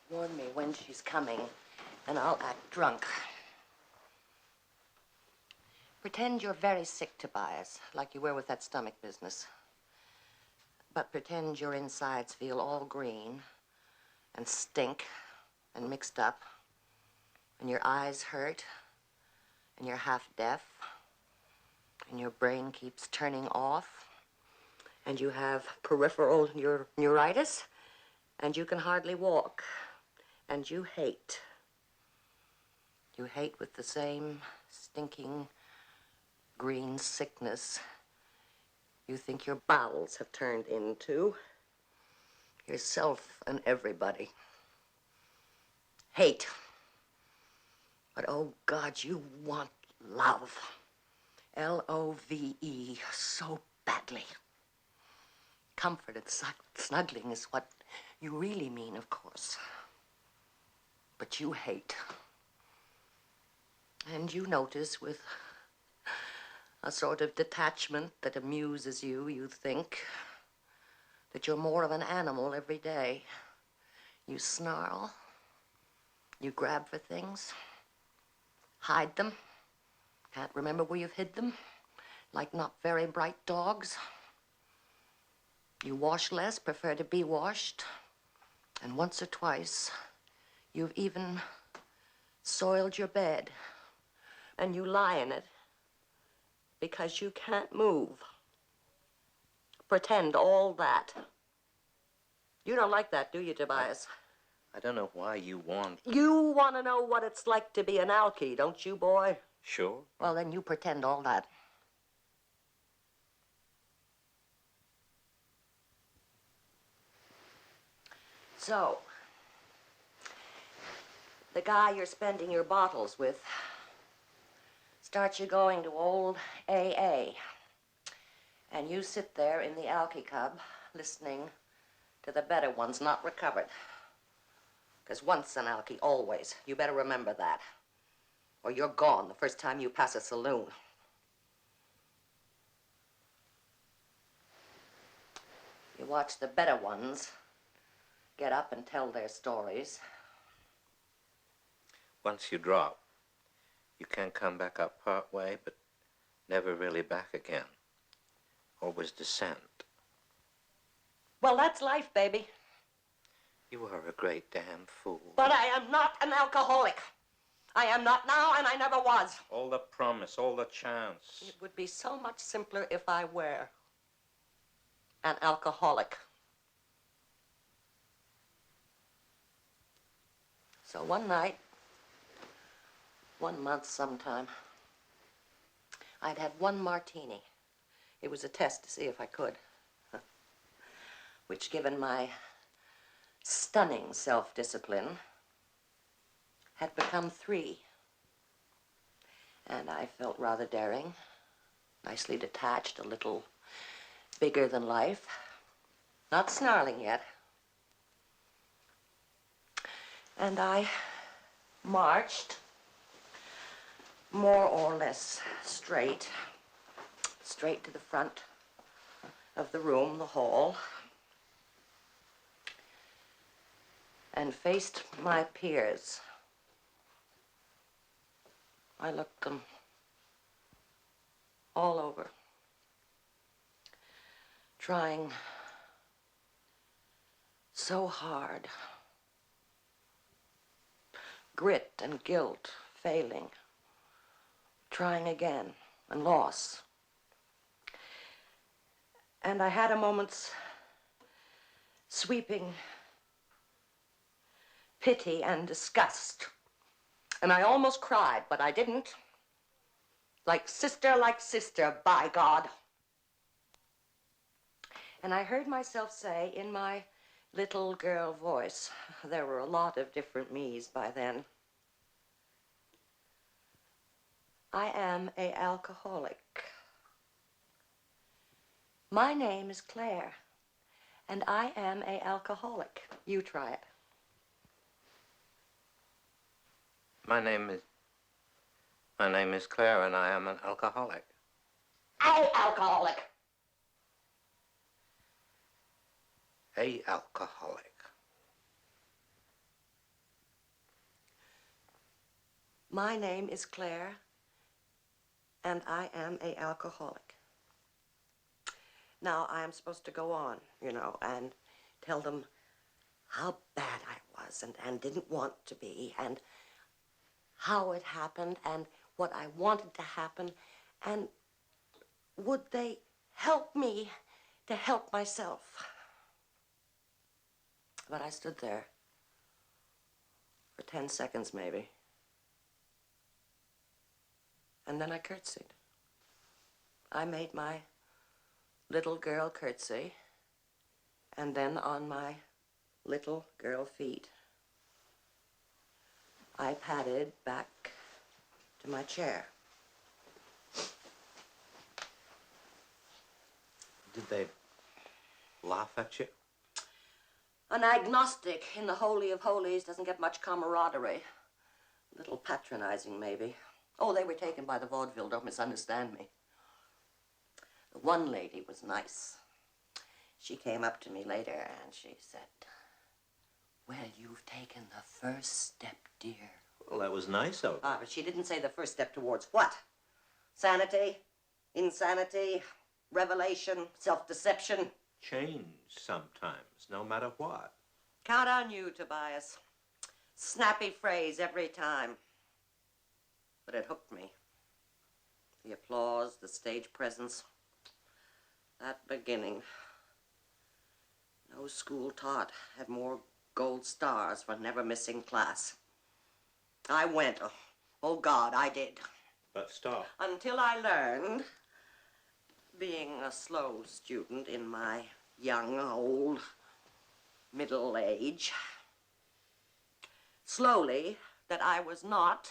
Warn me when she's coming, and I'll act drunk. Pretend you're very sick, Tobias, like you were with that stomach business. But pretend your insides feel all green and stink and mixed up, and your eyes hurt, and you're half deaf, and your brain keeps turning off, and you have peripheral neuritis, and you can hardly walk, and you hate. You hate with the same stinking green sickness you think your bowels have turned into. Yourself and everybody. Hate. But oh God, you want love. L-O-V-E, so badly. Comfort and snuggling is what you really mean, of course. But you hate. And you notice with a sort of detachment that amuses you, you think that you're more of an animal every day. You snarl. You grab for things. Hide them. Can't remember where you've hid them. Like not very bright dogs. You wash less, prefer to be washed. And once or twice, you've even soiled your bed. And you lie in it because you can't move. Pretend all that. You don't like that, do you, Tobias? I don't know why you want... You want to know what it's like to be an alkie, don't you, boy? Sure. Well, then you pretend all that. So, the guy you're spending your bottles with starts you going to old AA. And you sit there in the alky cub listening to the better ones not recovered. Because once an alky, always. You better remember that. Or you're gone the first time you pass a saloon. You watch the better ones get up and tell their stories. Once you drop, you can come back up part way, but never really back again. Always descent. Well, that's life, baby. You are a great damn fool. But I am not an alcoholic. I am not now, and I never was. All the promise, all the chance. It would be so much simpler if I were an alcoholic. So one night, 1 month sometime, I'd had one martini. It was a test to see if I could. Which, given my stunning self-discipline, had become 3. And I felt rather daring, nicely detached, a little bigger than life. Not snarling yet. And I marched more or less straight to the front of the room, the hall, and faced my peers. I looked them all over, trying so hard. Grit and guilt failing. Trying again, and loss. And I had a moment's sweeping pity and disgust. And I almost cried, but I didn't. Like sister, by God. And I heard myself say in my little girl voice, there were a lot of different me's by then, I am an alcoholic. My name is Claire, and I am an alcoholic. You try it. My name is Claire, and I am an alcoholic. An alcoholic. A alcoholic. My name is Claire, and I am an alcoholic. Now, I am supposed to go on, you know, and tell them how bad I was and didn't want to be, and how it happened, and what I wanted to happen, and would they help me to help myself? But I stood there for 10 seconds, maybe. And then I curtsied. I made my little girl curtsy, and then on my little girl feet, I padded back to my chair. Did they laugh at you? An agnostic in the Holy of Holies doesn't get much camaraderie. A little patronizing, maybe. Oh, they were taken by the vaudeville, don't misunderstand me. The one lady was nice. She came up to me later and she said, "Well, you've taken the first step, dear." Well, that was nice of her. But she didn't say the first step towards what? Sanity? Insanity? Revelation? Self-deception? Change sometimes, no matter what. Count on you, Tobias. Snappy phrase every time. But it hooked me. The applause, the stage presence. That beginning. No school taught had more gold stars for never missing class. I went. Oh God, I did. But stop. Until I learned, being a slow student in my young, old, middle age, slowly, that I was not